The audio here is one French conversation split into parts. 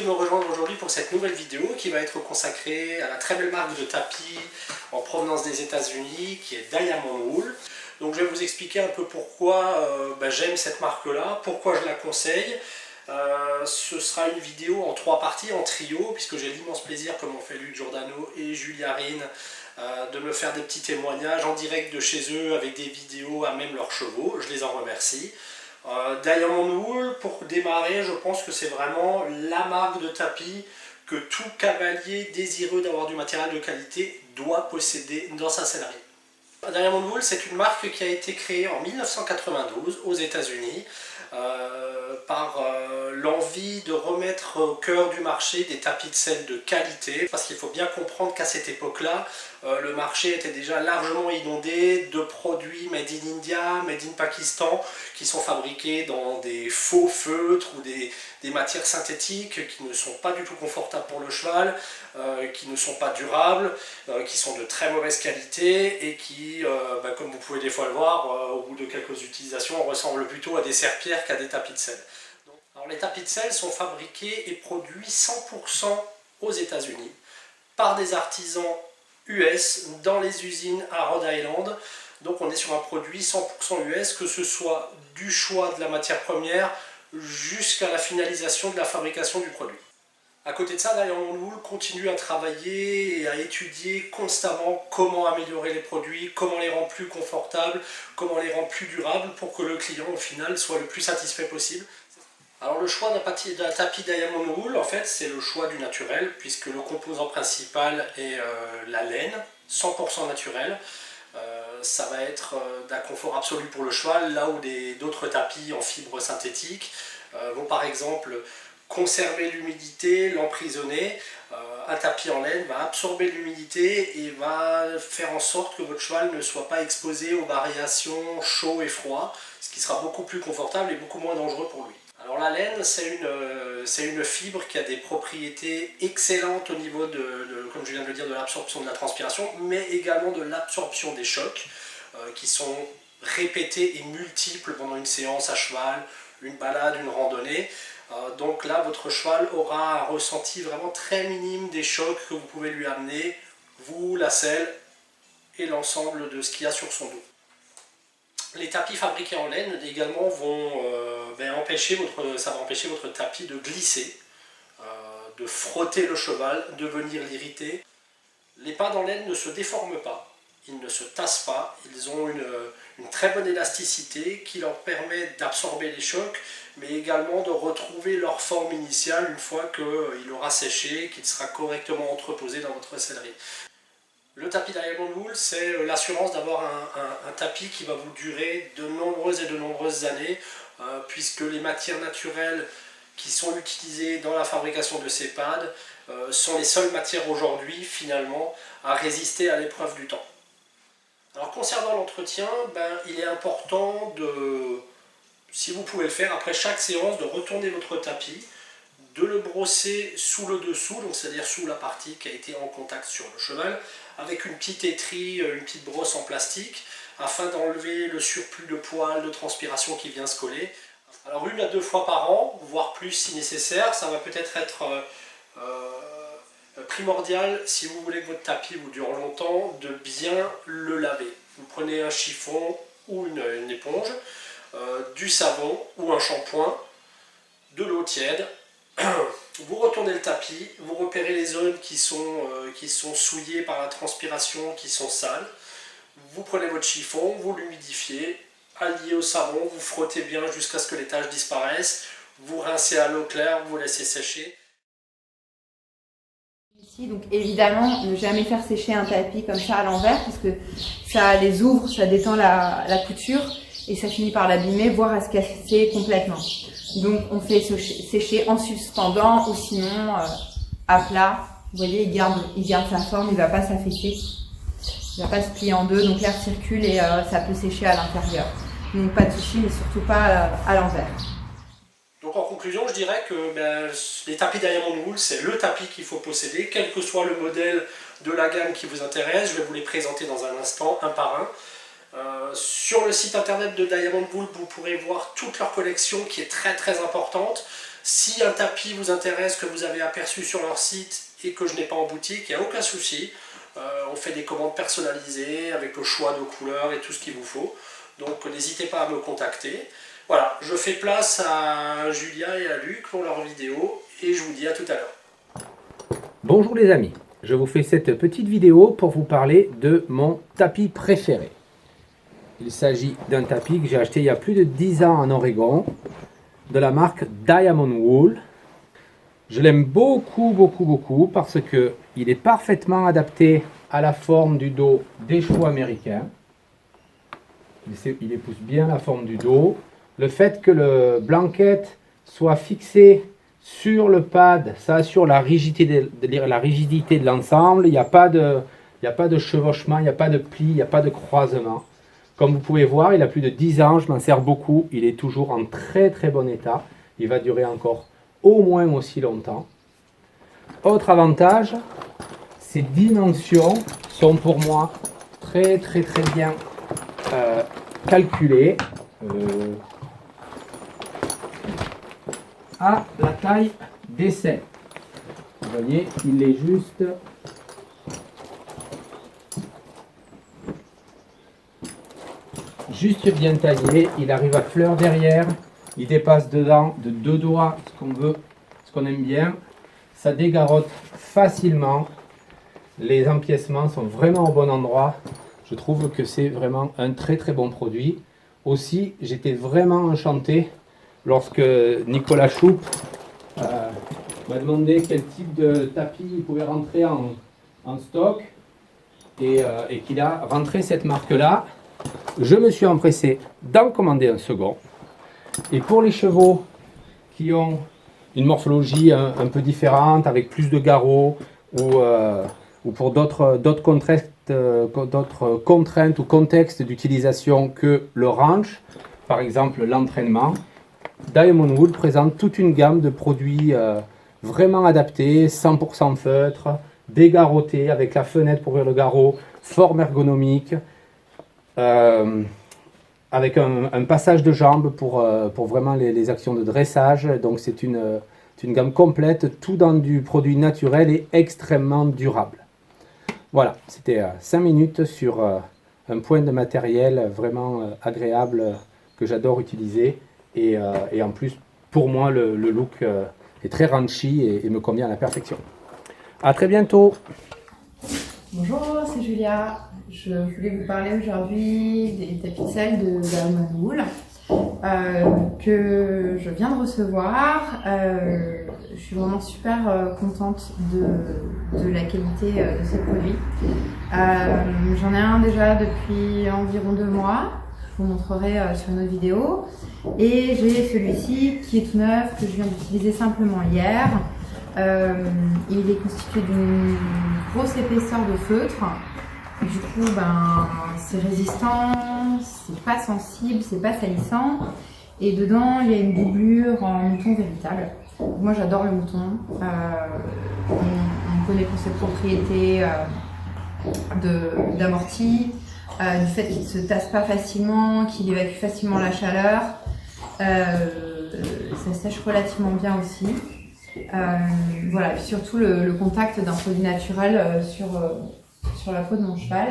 me rejoindre aujourd'hui pour cette nouvelle vidéo qui va être consacrée à la très belle marque de tapis en provenance des États-Unis qui est Diamond Wool. Donc je vais vous expliquer un peu pourquoi j'aime cette marque-là, pourquoi je la conseille. Ce sera une vidéo en 3 parties, en trio, puisque j'ai l'immense plaisir, comme ont fait Luc Giordano et Julia Rine, de me faire des petits témoignages en direct de chez eux avec des vidéos à même leurs chevaux. Je les en remercie. Diamond Wool, pour démarrer, je pense que c'est vraiment la marque de tapis que tout cavalier désireux d'avoir du matériel de qualité doit posséder dans sa sellerie. Diamond Wool, c'est une marque qui a été créée en 1992 aux États-Unis par l'envie de remettre au cœur du marché des tapis de selle de qualité, parce qu'il faut bien comprendre qu'à cette époque-là, le marché était déjà largement inondé de produits made in India, made in Pakistan, qui sont fabriqués dans des faux feutres ou des matières synthétiques qui ne sont pas du tout confortables pour le cheval, qui ne sont pas durables, qui sont de très mauvaise qualité et qui, comme vous pouvez des fois le voir, au bout de quelques utilisations, ressemblent plutôt à des serpillères qu'à des tapis de selle. Alors, les tapis de selle sont fabriqués et produits 100% aux États-Unis par des artisans US dans les usines à Rhode Island. Donc on est sur un produit 100% US, que ce soit du choix de la matière première jusqu'à la finalisation de la fabrication du produit. À côté de ça, Diamond Wool continue à travailler et à étudier constamment comment améliorer les produits, comment les rendre plus confortables, comment les rendre plus durables pour que le client au final soit le plus satisfait possible. Alors le choix d'un tapis Diamond Wool, en fait, c'est le choix du naturel, puisque le composant principal est la laine, 100% naturelle. Ça va être d'un confort absolu pour le cheval, là où d'autres tapis en fibres synthétiques vont par exemple conserver l'humidité, l'emprisonner. Un tapis en laine va absorber l'humidité et va faire en sorte que votre cheval ne soit pas exposé aux variations chaud et froid, ce qui sera beaucoup plus confortable et beaucoup moins dangereux pour lui. Alors la laine, c'est une fibre qui a des propriétés excellentes au niveau comme je viens de le dire, de l'absorption de la transpiration, mais également de l'absorption des chocs qui sont répétés et multiples pendant une séance à cheval, une balade, une randonnée. Donc là, votre cheval aura un ressenti vraiment très minime des chocs que vous pouvez lui amener, vous, la selle et l'ensemble de ce qu'il y a sur son dos. Les tapis fabriqués en laine également vont empêcher votre tapis de glisser, de frotter le cheval, de venir l'irriter. Les pads en laine ne se déforment pas, ils ne se tassent pas, ils ont une très bonne élasticité qui leur permet d'absorber les chocs, mais également de retrouver leur forme initiale une fois qu'il aura séché, qu'il sera correctement entreposé dans votre sellerie. Le tapis Diamond Wool, c'est l'assurance d'avoir un tapis qui va vous durer de nombreuses années, puisque les matières naturelles qui sont utilisées dans la fabrication de ces pads sont les seules matières aujourd'hui, finalement, à résister à l'épreuve du temps. Alors concernant l'entretien, il est important si vous pouvez le faire, après chaque séance, de retourner votre tapis, de le brosser sous le dessous, donc c'est-à-dire sous la partie qui a été en contact sur le cheval, avec une petite étrie, une petite brosse en plastique, afin d'enlever le surplus de poils, de transpiration qui vient se coller. Alors 1 à 2 fois par an, voire plus si nécessaire, ça va peut-être être primordial, si vous voulez que votre tapis vous dure longtemps, de bien le laver. Vous prenez un chiffon ou une éponge, du savon ou un shampoing, de l'eau tiède. Vous retournez le tapis, vous repérez les zones qui sont souillées par la transpiration, qui sont sales. Vous prenez votre chiffon, vous l'humidifiez, allié au savon, vous frottez bien jusqu'à ce que les taches disparaissent. Vous rincez à l'eau claire, vous laissez sécher. Donc évidemment, ne jamais faire sécher un tapis comme ça à l'envers, parce que ça les ouvre, ça détend la couture et ça finit par l'abîmer, voire à se casser complètement. Donc on fait sécher en suspendant ou sinon à plat. Vous voyez, il garde sa forme, il ne va pas s'affaisser, il ne va pas se plier en deux, donc l'air circule et ça peut sécher à l'intérieur. Donc pas de souci, mais surtout pas à l'envers. Donc en conclusion, je dirais que les tapis Diamond Wool, c'est le tapis qu'il faut posséder, quel que soit le modèle de la gamme qui vous intéresse. Je vais vous les présenter dans un instant, un par un. Sur le site internet de Diamond Wool, vous pourrez voir toute leur collection qui est très importante. Si un tapis vous intéresse, que vous avez aperçu sur leur site et que je n'ai pas en boutique, il n'y a aucun souci. On fait des commandes personnalisées avec le choix de couleurs et tout ce qu'il vous faut. Donc n'hésitez pas à me contacter. Voilà, je fais place à Julia et à Luc pour leur vidéo et je vous dis à tout à l'heure. Bonjour les amis, je vous fais cette petite vidéo pour vous parler de mon tapis préféré. Il s'agit d'un tapis que j'ai acheté il y a plus de 10 ans en Oregon, de la marque Diamond Wool. Je l'aime beaucoup parce que il est parfaitement adapté à la forme du dos des chevaux américains. Il épouse bien la forme du dos. Le fait que le blanket soit fixé sur le pad, ça assure la rigidité de l'ensemble. Il n'y a pas de chevauchement, il n'y a pas de pli, il n'y a pas de croisement. Comme vous pouvez voir, il a plus de 10 ans, je m'en sers beaucoup. Il est toujours en très bon état. Il va durer encore au moins aussi longtemps. Autre avantage, ces dimensions sont pour moi très bien calculées à la taille des selles. Vous voyez, il est juste bien taillé, il arrive à fleur derrière, il dépasse dedans de 2 doigts ce qu'on veut, ce qu'on aime bien, ça dégarotte facilement, les empiècements sont vraiment au bon endroit, je trouve que c'est vraiment un très bon produit. Aussi, j'étais vraiment enchanté lorsque Nicolas Choup m'a demandé quel type de tapis il pouvait rentrer en stock et qu'il a rentré cette marque-là. Je me suis empressé d'en commander un second. Et pour les chevaux qui ont une morphologie un peu différente, avec plus de garrots, ou pour d'autres contraintes ou contextes d'utilisation que le ranch, par exemple l'entraînement, Diamond Wool présente toute une gamme de produits vraiment adaptés, 100% feutre, dégarrotés, avec la fenêtre pour ouvrir le garrot, forme ergonomique, avec un passage de jambes pour vraiment les actions de dressage. Donc c'est une gamme complète, tout dans du produit naturel et extrêmement durable. Voilà, c'était 5 minutes sur un point de matériel vraiment agréable que j'adore utiliser. Et en plus, pour moi, le look est très raunchy et me convient à la perfection. À très bientôt. Bonjour, c'est Julia. Je voulais vous parler aujourd'hui des tapis de selle de Diamond Wool que je viens de recevoir. Je suis vraiment super contente de la qualité de ces produits. J'en ai un déjà depuis environ 2 mois. Je vous montrerai sur une autre vidéo. Et j'ai celui-ci qui est tout neuf, que je viens d'utiliser simplement hier. Il est constitué d'une grosse épaisseur de feutre. Du coup, c'est résistant, c'est pas sensible, c'est pas salissant. Et dedans, il y a une doublure en mouton véritable. Moi, j'adore le mouton. On connaît pour ses propriétés d'amorti, du fait qu'il ne se tasse pas facilement, qu'il évacue facilement la chaleur. Ça sèche relativement bien aussi. Voilà, puis surtout le contact d'un produit naturel sur la peau de mon cheval.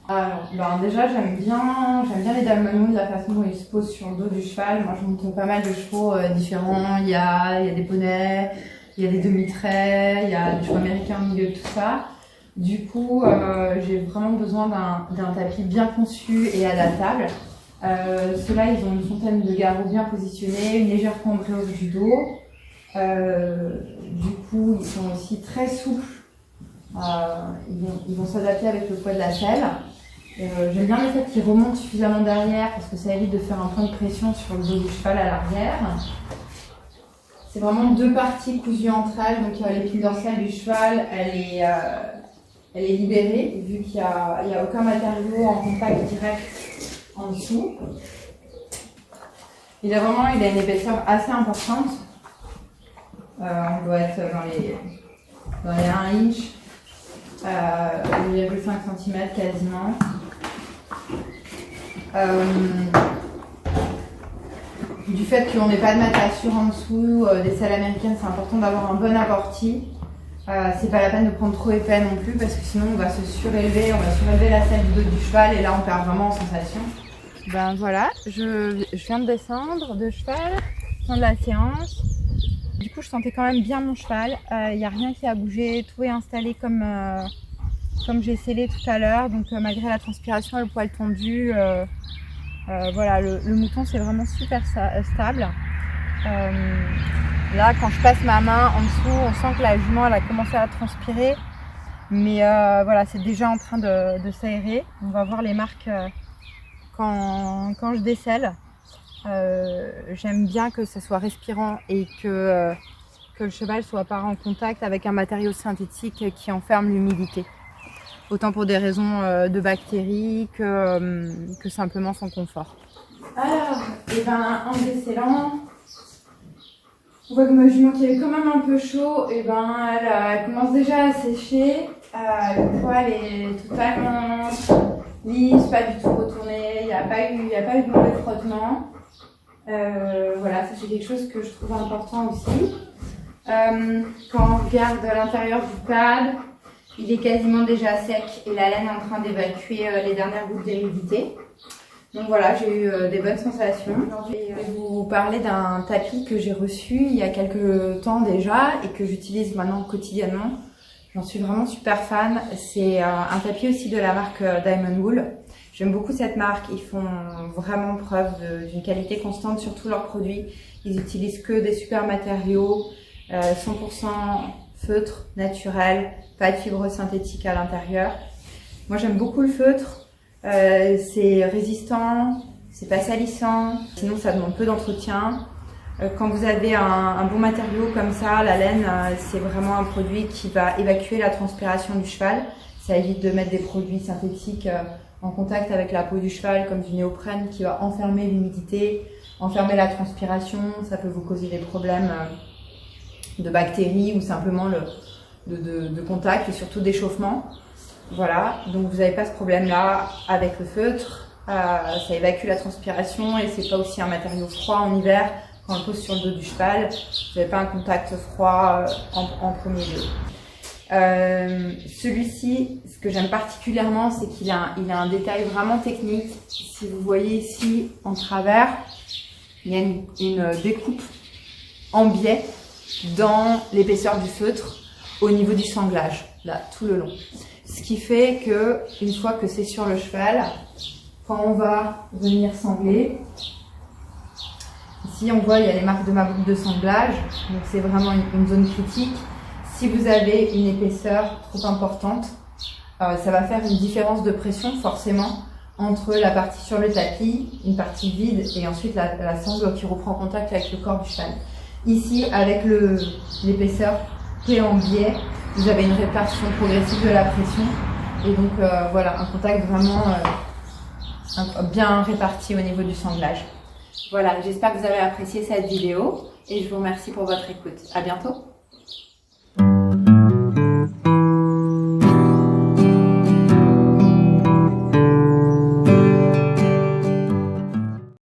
Alors, déjà, j'aime bien les Diamond Wool, la façon dont ils se posent sur le dos du cheval. Moi, je monte pas mal de chevaux différents. Il y a des poneys, il y a des demi-traits, il y a des chevaux américains au milieu de tout ça. Du coup, j'ai vraiment besoin d'un tapis bien conçu et adaptable. Ceux-là, ils ont une fontaine de garrots bien positionnée, une légère cambrure du dos. Du coup, ils sont aussi très souples. Ils vont s'adapter avec le poids de la selle. J'aime bien le fait qu'ils remontent suffisamment derrière parce que ça évite de faire un point de pression sur le dos du cheval à l'arrière. C'est vraiment 2 parties cousues entre elles. Donc l'épine dorsale du cheval, elle est libérée vu qu'il n'y a aucun matériau en contact direct en dessous. Il a une épaisseur assez importante. On doit être dans les 1 inch, 1,5 cm quasiment. Du fait qu'on n'ait pas de materature en dessous, des selles américaines, c'est important d'avoir un bon amorti. C'est pas la peine de prendre trop épais non plus parce que sinon on va se surélever, on va surélever la selle du dos du cheval et là on perd vraiment en sensation. Ben voilà, je viens de descendre de cheval, fin de la séance. Du coup je sentais quand même bien mon cheval, il n'y a rien qui a bougé, tout est installé comme j'ai scellé tout à l'heure. Donc malgré la transpiration et le poil tendu, voilà, le mouton c'est vraiment super stable. Là, quand je passe ma main en dessous, on sent que la jument elle a commencé à transpirer. Mais voilà, c'est déjà en train de s'aérer. On va voir les marques quand je décèle. J'aime bien que ce soit respirant et que le cheval soit pas en contact avec un matériau synthétique qui enferme l'humidité. Autant pour des raisons de bactéries que simplement son confort. Alors, en décélant, on voit que ma jument qui avait quand même un peu chaud, elle commence déjà à sécher. Le poil est totalement lisse, pas du tout retourné, il n'y a pas eu de mauvais frottement. Voilà, ça c'est quelque chose que je trouve important aussi. Quand on regarde l'intérieur du pad, il est quasiment déjà sec et la laine est en train d'évacuer les dernières gouttes d'humidité. Donc voilà, j'ai eu des bonnes sensations. Aujourd'hui, je vais vous parler d'un tapis que j'ai reçu il y a quelques temps déjà et que j'utilise maintenant quotidiennement. J'en suis vraiment super fan. C'est un tapis aussi de la marque Diamond Wool. J'aime beaucoup cette marque. Ils font vraiment preuve d'une qualité constante sur tous leurs produits. Ils utilisent que des super matériaux, 100% feutre, naturel, pas de fibres synthétiques à l'intérieur. Moi j'aime beaucoup le feutre. C'est résistant, c'est pas salissant, sinon ça demande peu d'entretien. Quand vous avez un bon matériau comme ça, la laine, c'est vraiment un produit qui va évacuer la transpiration du cheval. Ça évite de mettre des produits synthétiques en contact avec la peau du cheval, comme du néoprène qui va enfermer l'humidité, enfermer la transpiration. Ça peut vous causer des problèmes de bactéries ou simplement de contact et surtout d'échauffement. Voilà, donc vous n'avez pas ce problème-là avec le feutre. Ça évacue la transpiration et c'est pas aussi un matériau froid en hiver. Quand on le pose sur le dos du cheval, vous n'avez pas un contact froid en premier lieu. Celui-ci, ce que j'aime particulièrement, c'est qu'il a un détail vraiment technique. Si vous voyez ici en travers, il y a une découpe en biais dans l'épaisseur du feutre au niveau du sanglage, là, tout le long. Ce qui fait que, une fois que c'est sur le cheval, quand on va venir sangler, ici on voit il y a les marques de ma boucle de sanglage, donc c'est vraiment une zone critique. Si vous avez une épaisseur trop importante, ça va faire une différence de pression forcément entre la partie sur le tapis, une partie vide et ensuite la sangle qui reprend contact avec le corps du cheval. Ici, avec l'épaisseur pris en biais, vous avez une répartition progressive de la pression et donc voilà, un contact vraiment bien réparti au niveau du sanglage. Voilà, j'espère que vous avez apprécié cette vidéo et je vous remercie pour votre écoute. À bientôt.